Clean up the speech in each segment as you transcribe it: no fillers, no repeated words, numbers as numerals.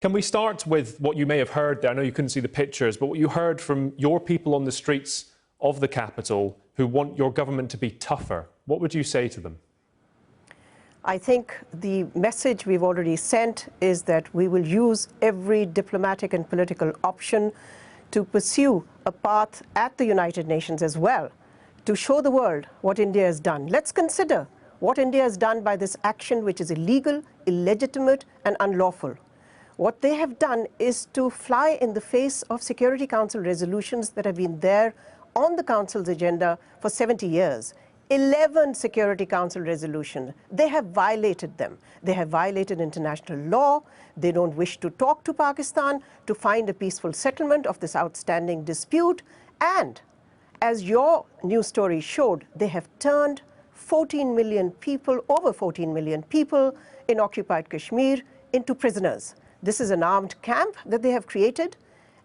Can we start with what you may have heard there? I know you couldn't see the pictures, but what you heard from your people on the streets of the capital who want your government to be tougher. What would you say to them? I think the message we've already sent is that we will use every diplomatic and political option to pursue a path at the United Nations as well, to show the world what India has done. Let's consider what India has done by this action, which is illegal, illegitimate, and unlawful. What they have done is to fly in the face of Security Council resolutions that have been there on the Council's agenda for 70 years. 11 Security Council resolutions. They have violated them. They have violated international law. They don't wish to talk to Pakistan to find a peaceful settlement of this outstanding dispute. And as your news story showed, they have turned 14 million people, over 14 million people in occupied Kashmir into prisoners. This is an armed camp that they have created,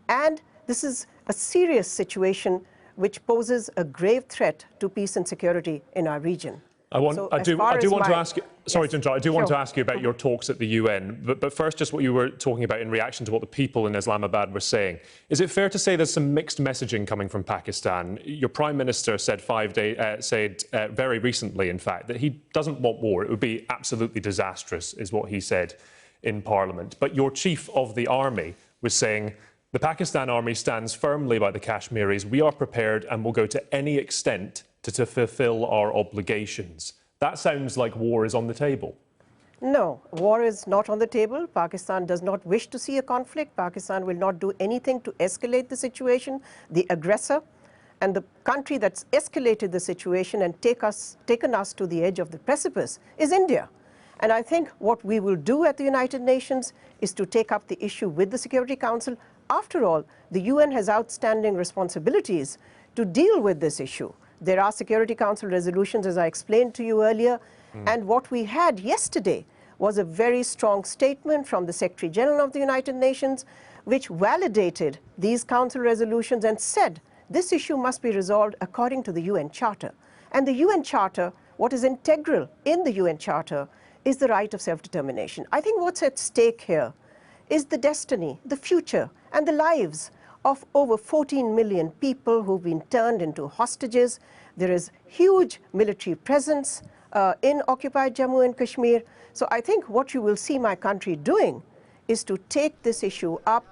and this is a serious situation which poses a grave threat to peace and security in our region. I want to ask you, sorry to interrupt, I do want to ask you about your talks at the UN, but first just what you were talking about in reaction to what the people in Islamabad were saying. Is it fair to say there's some mixed messaging coming from Pakistan? Your Prime Minister said very recently, in fact, that he doesn't want war. It would be absolutely disastrous, is what he said in Parliament. But your Chief of the Army was saying, the Pakistan Army stands firmly by the Kashmiris. We are prepared and will go to any extent to fulfill our obligations. That sounds like war is on the table. No, war is not on the table. Pakistan does not wish to see a conflict. Pakistan will not do anything to escalate the situation. The aggressor and the country that's escalated the situation and taken us to the edge of the precipice is India. And I think what we will do at the United Nations is to take up the issue with the Security Council. After all, the UN has outstanding responsibilities to deal with this issue. There are Security Council resolutions, as I explained to you earlier, and what we had yesterday was a very strong statement from the Secretary General of the United Nations, which validated these Council resolutions and said this issue must be resolved according to the UN Charter. And the UN Charter, what is integral in the UN Charter, is the right of self-determination. I think what's at stake here is the destiny, the future, and the lives of over 14 million people who've been turned into hostages. There is huge military presence in occupied Jammu and Kashmir. So I think what you will see my country doing is to take this issue up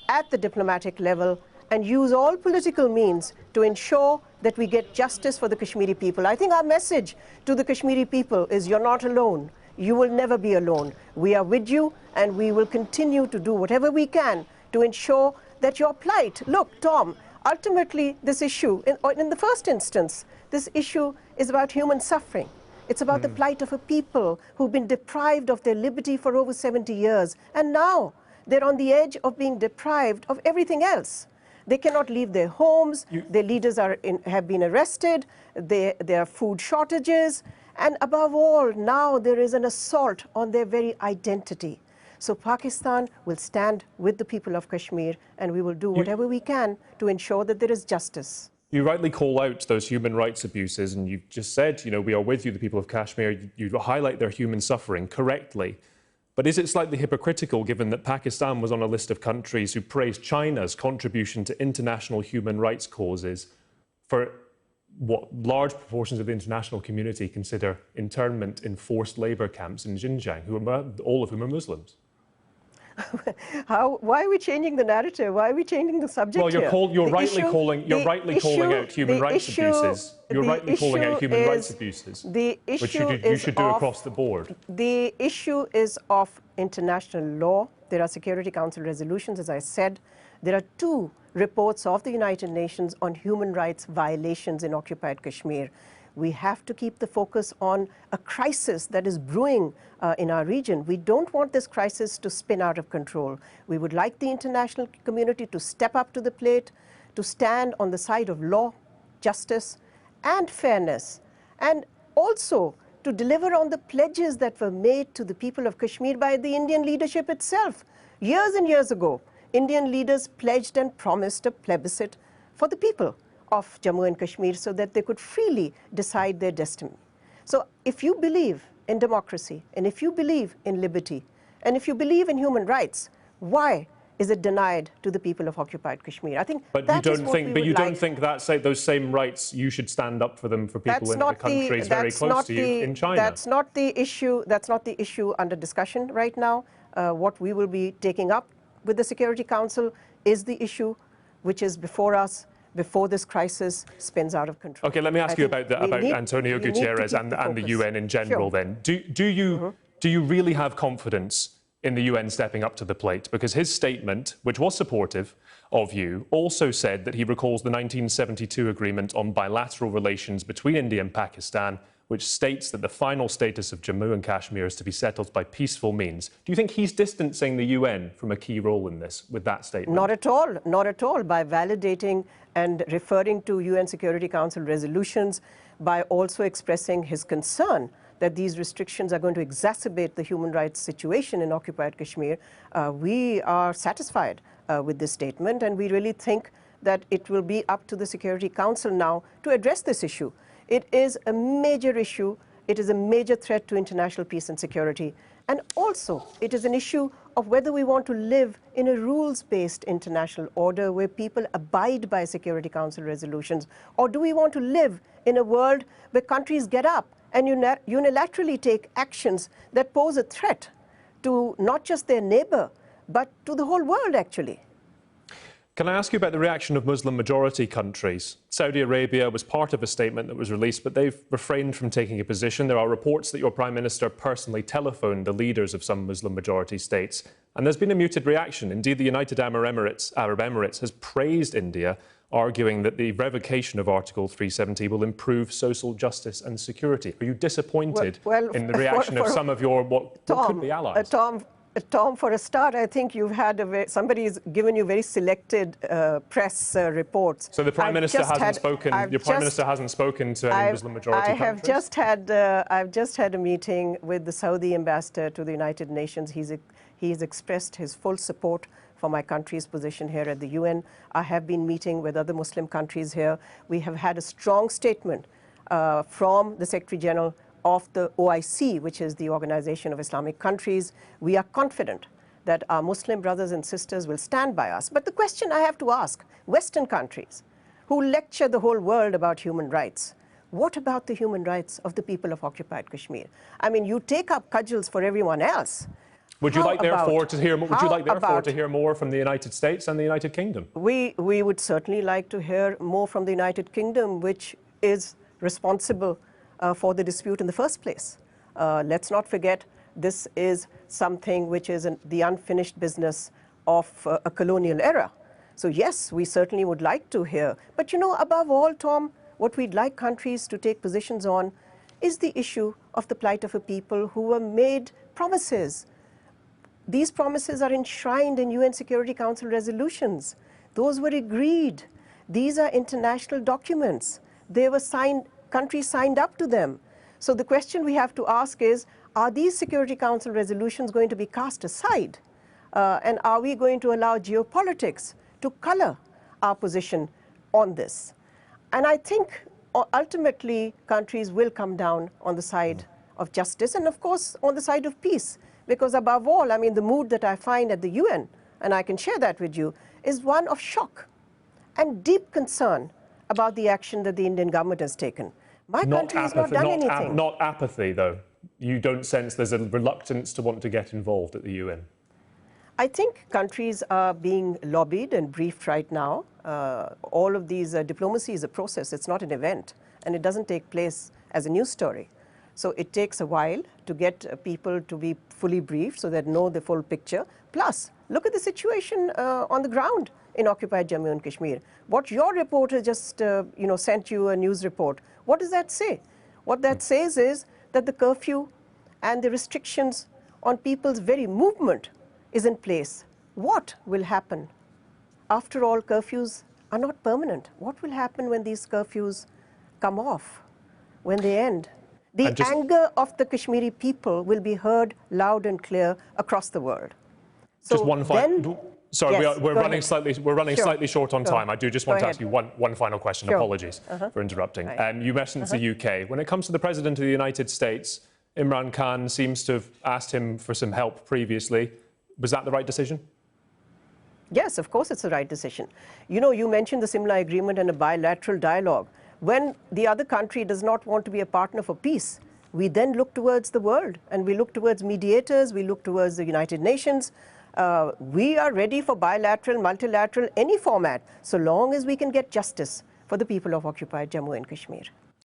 at the diplomatic level and use all political means to ensure that we get justice for the Kashmiri people. I think our message to the Kashmiri people is you're not alone. You will never be alone. We are with you, and we will continue to do whatever we can to ensure that your plight. Look, Tom, ultimately this issue, in the first instance, this issue is about human suffering. It's about the plight of a people who've been deprived of their liberty for over 70 years, and now they're on the edge of being deprived of everything else. They cannot leave their homes, their leaders have been arrested, there are food shortages, and above all, now there is an assault on their very identity. So Pakistan will stand with the people of Kashmir, and we will do whatever we can to ensure that there is justice. You rightly call out those human rights abuses, and you've just said, you know, we are with you, the people of Kashmir. You highlight their human suffering correctly. But is it slightly hypocritical, given that Pakistan was on a list of countries who praised China's contribution to international human rights causes for what large proportions of the international community consider internment in forced labour camps in Xinjiang, all of whom are Muslims? Why are we changing the narrative? Why are we changing the subject here? Well, you're rightly calling out human rights abuses. You're rightly calling out human rights abuses, which you should do across the board. The issue is of international law. There are Security Council resolutions, as I said. There are 2 reports of the United Nations on human rights violations in occupied Kashmir. We have to keep the focus on a crisis that is brewing in our region. We don't want this crisis to spin out of control. We would like the international community to step up to the plate, to stand on the side of law, justice, and fairness, and also to deliver on the pledges that were made to the people of Kashmir by the Indian leadership itself. Years and years ago, Indian leaders pledged and promised a plebiscite for the people of Jammu and Kashmir so that they could freely decide their destiny. So if you believe in democracy, and if you believe in liberty, and if you believe in human rights, Why is it denied to the people of occupied Kashmir? I think but you don't think that those same rights, you should stand up for them for people in the countries very close to you in China? That's not the issue. That's not the issue under discussion right now. What we will be taking up with the Security Council is the issue which is before us before this crisis spins out of control. Okay, let me ask you about Antonio Guterres and the UN in general. Then, do you really have confidence in the UN stepping up to the plate? Because his statement, which was supportive of you, also said that he recalls the 1972 agreement on bilateral relations between India and Pakistan, which states that the final status of Jammu and Kashmir is to be settled by peaceful means. Do you think he's distancing the UN from a key role in this with that statement? Not at all. Not at all. By validating and referring to UN Security Council resolutions, by also expressing his concern that these restrictions are going to exacerbate the human rights situation in occupied Kashmir, we are satisfied with this statement, and we really think that it will be up to the Security Council now to address this issue. It is a major issue. It is a major threat to international peace and security. And also, it is an issue of whether we want to live in a rules-based international order where people abide by Security Council resolutions, or do we want to live in a world where countries get up and unilaterally take actions that pose a threat to not just their neighbor, but to the whole world, actually. Can I ask you about the reaction of Muslim-majority countries? Saudi Arabia was part of a statement that was released, but they've refrained from taking a position. There are reports that your Prime Minister personally telephoned the leaders of some Muslim-majority states, and there's been a muted reaction. Indeed, the United Arab Emirates has praised India, arguing that the revocation of Article 370 will improve social justice and security. Are you disappointed in the reaction of some of your what could be allies? Tom, for a start, I think you've had somebody's given you very selected press reports. So the Prime Minister hasn't spoken. Your Prime Minister hasn't spoken to any Muslim-majority countries. I've just had a meeting with the Saudi ambassador to the United Nations. He's expressed his full support for my country's position here at the UN. I have been meeting with other Muslim countries here. We have had a strong statement from the Secretary General of the OIC, which is the Organization of Islamic Countries. We are confident that our Muslim brothers and sisters will stand by us. But the question I have to ask Western countries who lecture the whole world about human rights, what about the human rights of the people of occupied Kashmir? I mean, you take up cudgels for everyone else. Would you like, therefore, to hear more from the United States and the United Kingdom? We would certainly like to hear more from the United Kingdom, which is responsible for the dispute in the first place. Let's not forget, this is something which is the unfinished business of a colonial era. So yes, we certainly would like to hear. But you know, above all, Tom, what we'd like countries to take positions on is the issue of the plight of a people who were made promises. These promises are enshrined in UN Security Council resolutions. Those were agreed. These are international documents. They were signed. Countries signed up to them. So the question we have to ask is, are these Security Council resolutions going to be cast aside? And are we going to allow geopolitics to color our position on this? And I think ultimately countries will come down on the side of justice and, of course, on the side of peace. Because above all, I mean, the mood that I find at the UN, and I can share that with you, is one of shock and deep concern about the action that the Indian government has taken. My country has not done anything. Not apathy, though. You don't sense there's a reluctance to want to get involved at the UN? I think countries are being lobbied and briefed right now. All of these diplomacy is a process. It's not an event, and it doesn't take place as a news story. So it takes a while to get people to be fully briefed so they know the full picture. Plus, look at the situation on the ground in occupied Jammu and Kashmir. What your reporter just sent you a news report, what does that say? What that says is that the curfew and the restrictions on people's very movement is in place. What will happen? After all, curfews are not permanent. What will happen when these curfews come off, when they end? The anger of the Kashmiri people will be heard loud and clear across the world. So just one final. Sorry, yes, we're running slightly short on time. I do just want to ask you one final question. Apologies for interrupting. You mentioned the UK. When it comes to the President of the United States, Imran Khan seems to have asked him for some help previously. Was that the right decision? Yes, of course it's the right decision. You know, you mentioned the Simla Agreement and a bilateral dialogue. When the other country does not want to be a partner for peace, we then look towards the world and we look towards mediators, we look towards the United Nations. We are ready for bilateral, multilateral, any format, so long as we can get justice for the people of occupied Jammu and Kashmir.